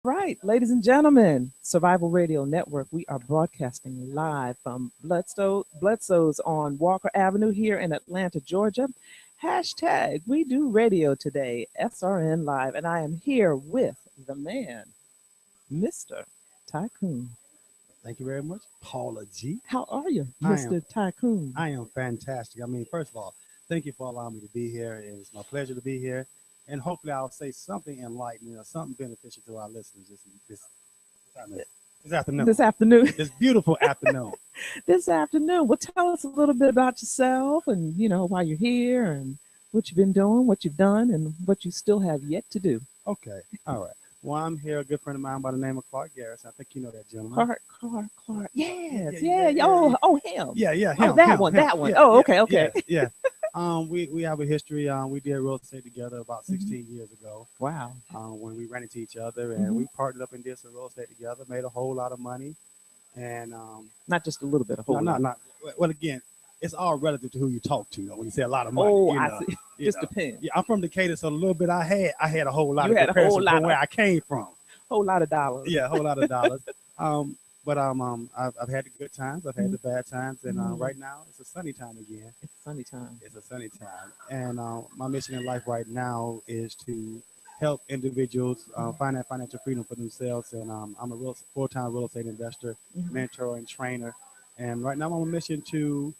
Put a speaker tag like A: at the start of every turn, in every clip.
A: Right, ladies and gentlemen, Survival Radio Network. We are broadcasting live from Bludso's on Walker Avenue here in Atlanta, Georgia. Hashtag We Do Radio today, SRN Live, and I am here with the man, Mr. Tycoon.
B: Thank you very much, Paula G.
A: How are you,
B: I am
A: Mr. Tycoon?
B: I am fantastic. I mean, first of all, thank you for allowing me to be here. It's my pleasure to be here, and hopefully, I'll say something enlightening or something beneficial to our listeners this afternoon.
A: This afternoon.
B: This beautiful afternoon.
A: This afternoon. Well, tell us a little bit about yourself and, why you're here and what you've been doing, what you've done, and what you still have yet to do.
B: Okay, all right. Well, I'm here. A good friend of mine by the name of Clark Garrison. I think you know that gentleman.
A: Clark. Yes, yeah. Oh, him.
B: Yeah,
A: Oh,
B: him.
A: that one.
B: Yeah,
A: Oh,
B: yeah,
A: okay.
B: Yeah. We have a history. We did real estate together about 16 years ago.
A: Wow.
B: When we ran into each other, and we partnered up and did some real estate together, made a whole lot of money, and
A: Not just a little bit, a whole lot.
B: not. Well, again, it's all relative to who you talk to. When you say a lot of money,
A: I see. Just depends.
B: Yeah, I'm from Decatur, so a little bit I had a whole lot
A: You
B: of
A: had a whole
B: comparison
A: lot
B: from where I came from.
A: Whole lot of dollars.
B: Yeah, a whole lot of dollars. But I've had the good times, I've had the bad times, and right now it's a sunny time again.
A: It's sunny time.
B: It's a sunny time, and my mission in life right now is to help individuals find that financial freedom for themselves. And I'm a full-time real estate investor, mentor, and trainer. And right now I'm on a mission to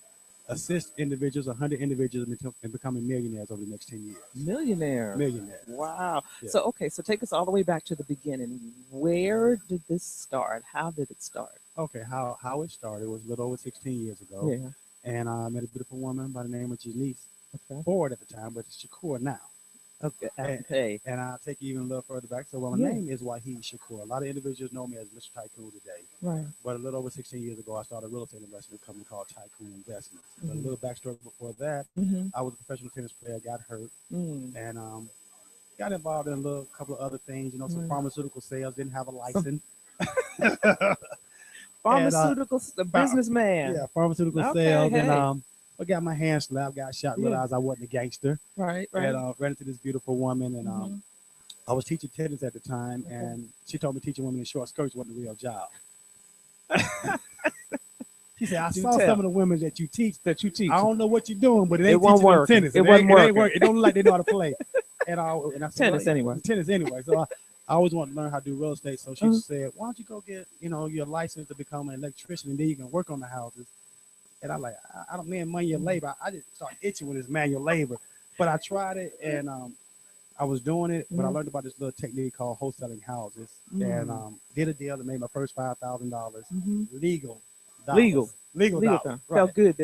B: assist individuals, 100 individuals, in becoming millionaires over the next 10 years.
A: Millionaires. Wow.
B: Yeah.
A: So take us all the way back to the beginning. Where did this start? How did it start?
B: Okay, how it started was a little over 16 years ago.
A: Yeah.
B: And I met a beautiful woman by the name of Janice
A: Okay.
B: Ford at the time, but it's Shakur now.
A: Okay.
B: And I'll take you even a little further back. So, my name is Wahid Shakur. A lot of individuals know me as Mr. Tycoon today.
A: Right.
B: But a little over 16 years ago, I started a real estate investment company called Tycoon Investments. But a little backstory before that, I was a professional tennis player, got hurt, and got involved in a couple of other things, some pharmaceutical sales, didn't have a license.
A: Pharmaceutical businessman.
B: Yeah, pharmaceutical sales. And I got my hand slapped, got shot, realized I wasn't a gangster.
A: Right.
B: And ran into this beautiful woman, and I was teaching tennis at the time, and she told me teaching women in short skirts wasn't a real job. She said, I saw some of the women that you teach. I don't know what you're doing, but it ain't teaching them tennis.
A: It wasn't working.
B: It don't look like they know how to play. And I said,
A: tennis anyway.
B: So I always wanted to learn how to do real estate. So she said, why don't you go get, your license to become an electrician, and then you can work on the houses. And I'm like, I don't mean manual labor. I just started itching with this manual labor. But I tried it, and I was doing it, but I learned about this little technique called wholesaling houses, and did a deal that made my first $5,000 legal dollars.
A: Right. Felt good.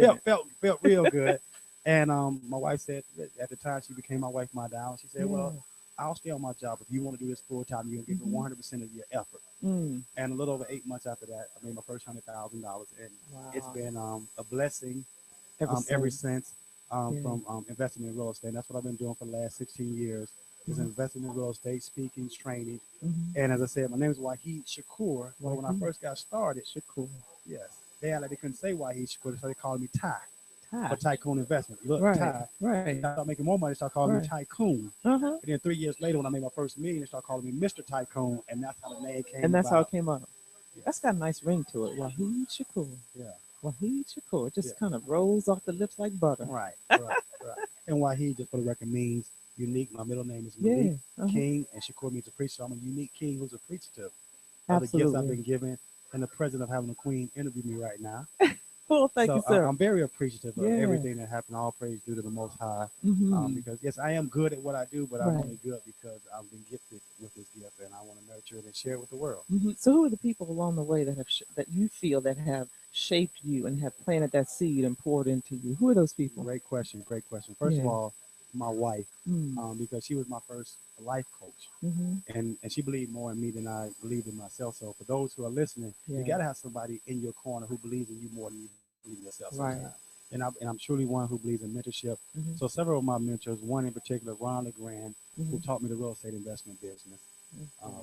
B: Felt real good. And my wife said, at the time she became my wife, my down. She said, well, I'll stay on my job. If you want to do this full time, you're going to give me 100% of your effort. And a little over 8 months after that, I made my first $100,000. And it's been a blessing ever since from investing in real estate. And that's what I've been doing for the last 16 years, is investing in real estate, speaking, training. And as I said, my name is Wahid Shakur. Well, when I first got started,
A: Shakur.
B: Yes. They couldn't say Wahid Shakur, so they called me Ty.
A: Ty.
B: For Tycoon Investment. Look,
A: Right.
B: Ty.
A: Right.
B: I started making more money, they started calling me Tycoon. And then 3 years later, when I made my first million, they started calling me Mr. Tycoon, and that's how the name came
A: And that's
B: about.
A: how it came up. That's got a nice ring to it. Wahid Shakur.
B: Yeah.
A: Wahid Shakur. It just kind of rolls off the lips like butter.
B: Right. And Wahid, just for the record, means unique. My middle name is Malik King, and Shakur means a preacher. So I'm a unique king who's appreciative of the gifts I've been given, and the present of having a queen interview me right now.
A: Well, thank you, sir.
B: I'm very appreciative of everything that happened. All praise due to the Most High. Because, yes, I am good at what I do, but I'm only good because I've been gifted with this gift, and I want to nurture it and share it with the world.
A: So who are the people along the way that that you feel that have shaped you and have planted that seed and poured into you? Who are those people?
B: Great question. First of all, my wife, because she was my first life coach, and she believed more in me than I believed in myself. So for those who are listening, you got to have somebody in your corner who believes in you more than you believe in yourself sometimes. And I'm truly one who believes in mentorship. So several of my mentors, one in particular, Ron LeGrand, who taught me the real estate investment business.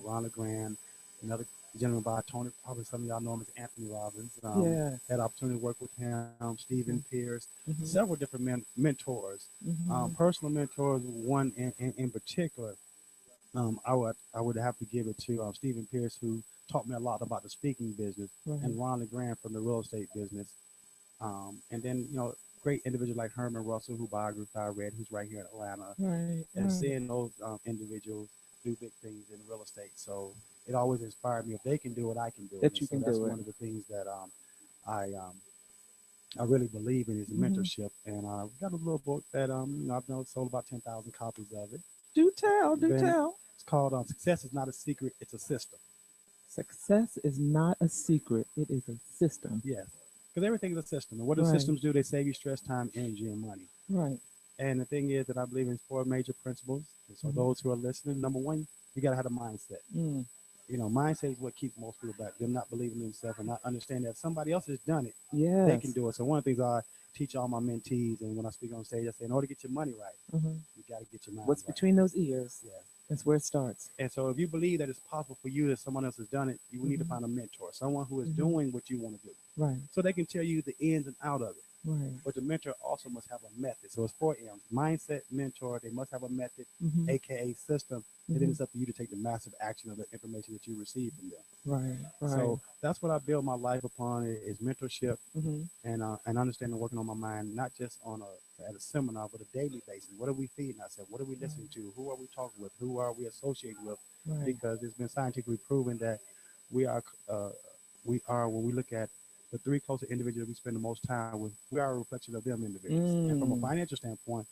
B: Ron LeGrand, another gentleman by Tony, probably some of y'all know him as Anthony Robbins. Had opportunity to work with him, Stephen Pierce, several different mentors, personal mentors. One in particular I would have to give it to Stephen Pierce, who taught me a lot about the speaking business, and Ron LeGrand from the real estate business. And then, great individuals like Herman Russell, who biography I read, who's right here in Atlanta, and seeing those individuals do big things in real estate. So it always inspired me. If they can do it, I can do it.
A: That you
B: so
A: can
B: that's
A: do it.
B: one of the things that I I really believe in is mentorship. And I've got a little book that I've sold about 10,000 copies of it.
A: Do tell.
B: It's called "Success Is Not a Secret; It's a System."
A: Success is not a secret; it is a system.
B: Yes, because everything is a system. And what do systems do? They save you stress, time, energy, and money.
A: Right.
B: And the thing is that I believe in 4 major principles. And so those who are listening, number one, you got to have a mindset. Mindset is what keeps most people back. Them not believing in themselves and not understanding that somebody else has done it.
A: Yes.
B: They can do it. So one of the things I teach all my mentees, and when I speak on stage, I say, in order to get your money right, you got to get your mind
A: What's
B: right.
A: between those ears?
B: Yeah.
A: That's where it starts.
B: And so if you believe that it's possible for you that someone else has done it, you need to find a mentor, someone who is doing what you want to do.
A: Right.
B: So they can tell you the ins and out of it.
A: Right.
B: But the mentor also must have a method. So it's 4 M's: mindset, mentor. They must have a method, aka system. And then it's up to you to take the massive action of the information that you receive from them.
A: Right.
B: So that's what I build my life upon is mentorship and understanding, working on my mind, not just at a seminar, but a daily basis. What are we feeding ourselves? What are we listening to? Who are we talking with? Who are we associating with? Because it's been scientifically proven that we are when we look at the 3 closest individuals we spend the most time with, we are a reflection of them individuals. And from a financial standpoint,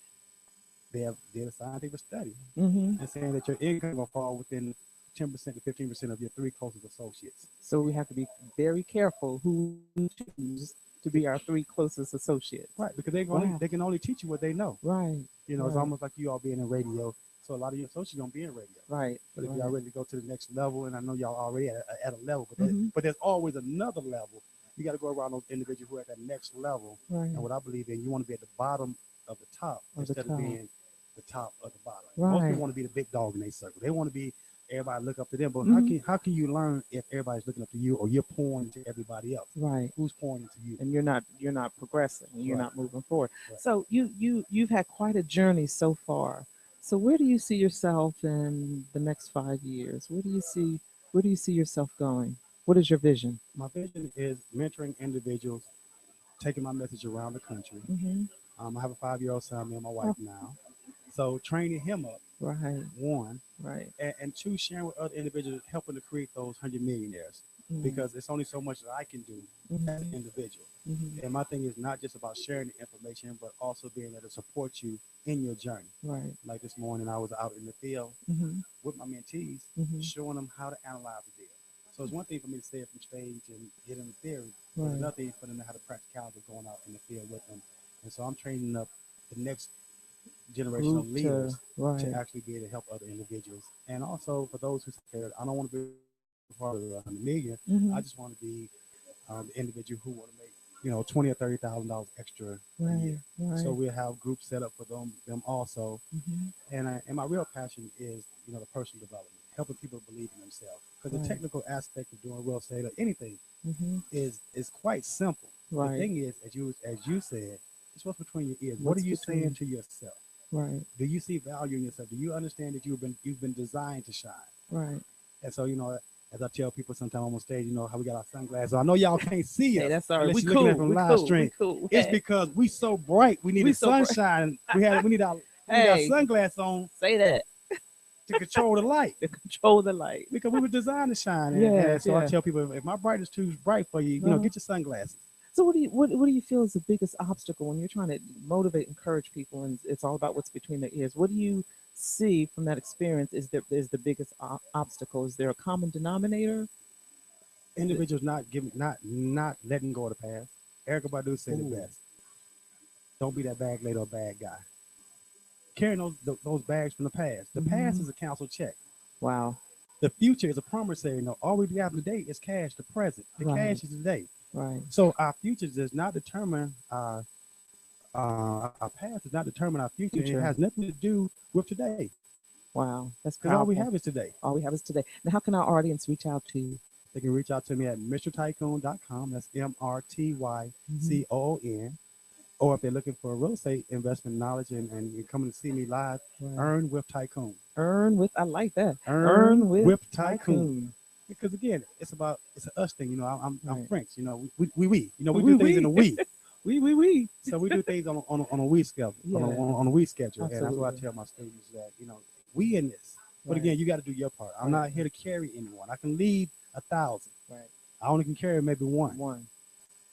B: they have did a scientific study and saying that your income will fall within 10% to 15% of your 3 closest associates.
A: So we have to be very careful who we choose to be our 3 closest associates.
B: Right, because they can only teach you what they know.
A: Right.
B: It's almost like you all being in radio. So a lot of your associates don't be in radio.
A: Right.
B: But if y'all ready to go to the next level, and I know y'all already at a level, but there's always another level. You got to go around those individuals who are at that next level. Right. And what I believe in, you want to be at the bottom of the top instead of being the top of the bottom. Right. Most people want to be the big dog in their circle. They want to be everybody look up to them. But how can you learn if everybody's looking up to you or you're pouring to everybody else? Right. Who's pouring into you?
A: And you're not progressing. You're not moving forward. Right. So you've had quite a journey so far. So where do you see yourself in the next 5 years? Where do you see yourself going? What is your vision?
B: My vision is mentoring individuals, taking my message around the country. I have a 5-year-old son, me and my wife now. So training him up, right? 1, right, and 2, sharing with other individuals, helping to create those 100 millionaires. Because it's only so much that I can do as an individual. And my thing is not just about sharing the information, but also being able to support you in your journey. Right. Like this morning, I was out in the field with my mentees, showing them how to analyze the deal. So it's one thing for me to say it from stage and get in the theory. Right. It's another thing for them to have the practicality of going out in the field with them. And so I'm training up the next generation of leaders to actually be able to help other individuals. And also for those who say, I don't want to be part of the 100 million. I just want to be the individual who want to make $20,000 or $30,000 extra a year. Right. So we'll have groups set up for them also. And my real passion is the personal development, helping people believe in themselves. Because the technical aspect of doing real estate or anything is quite simple. Right. The thing is, as you said, it's what's between your ears. What are you saying to yourself? Right. Do you see value in yourself? Do you understand that you've been designed to shine? Right. And so as I tell people sometimes on stage, how we got our sunglasses. I know y'all can't see us.
A: Hey, that's all right.
B: We cool. From live stream.
A: Cool.
B: It's because we so bright. We need sunshine. We need our sunglasses on.
A: Say that.
B: To control the light. Because we were designed to shine. And so I tell people, if my bright is too bright for you, get your sunglasses.
A: So what do you feel is the biggest obstacle when you're trying to motivate, encourage people, and it's all about what's between their ears? What do you see from that experience is the biggest obstacle? Is there a common denominator?
B: Individuals not letting go of the past. Erykah Badu said it best. Don't be that bag lady or bad guy. Carrying those bags from the past. The past is a canceled check. Wow. The future is a promissory note. All we have today is cash, the present. The cash is today. Right. So our future does not determine our past does not determine our future. It has nothing to do with today.
A: Wow. That's
B: because all we have is today.
A: All we have is today. Now, how can our audience reach out to you?
B: They can reach out to me at MrTycoon.com. That's MrTycoon. or if they're looking for real estate investment knowledge and you're coming to see me live, Earn with Tycoon.
A: Earn with, I like that.
B: Earn with Tycoon. Because again, it's an us thing. You know, I'm French. You know, we. You know, we do things in a we.
A: We.
B: So we do things on a we schedule. On a we schedule.
A: Absolutely.
B: And that's what I tell my students that, you know, we in this. But again, you got to do your part. I'm not here to carry anyone. I can lead 1,000. Right. I only can carry maybe one.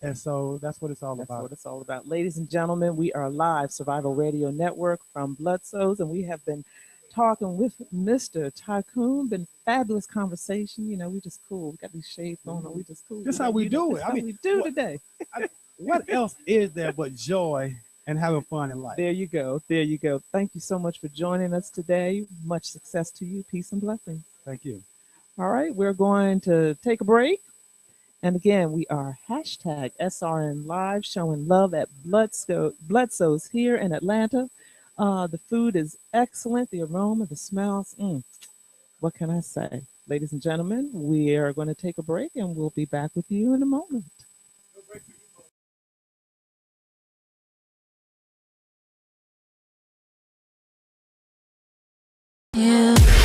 B: And so that's what it's all about. That's
A: what it's all about. Ladies and gentlemen, we are live, Survival Radio Network from Bludso, and we have been talking with Mr. Tycoon. Been fabulous conversation. You know, we just cool. We got these shades on, and we just cool.
B: That's how we do it.
A: I mean, we do today.
B: What else is there but joy and having fun in life?
A: There you go. There you go. Thank you so much for joining us today. Much success to you. Peace and blessings.
B: Thank you.
A: All right, we're going to take a break. And again, we are hashtag SRN Live, showing love at Bludso's here in Atlanta. The food is excellent. The aroma, the smells. What can I say? Ladies and gentlemen, we are going to take a break and we'll be back with you in a moment.
C: Yeah.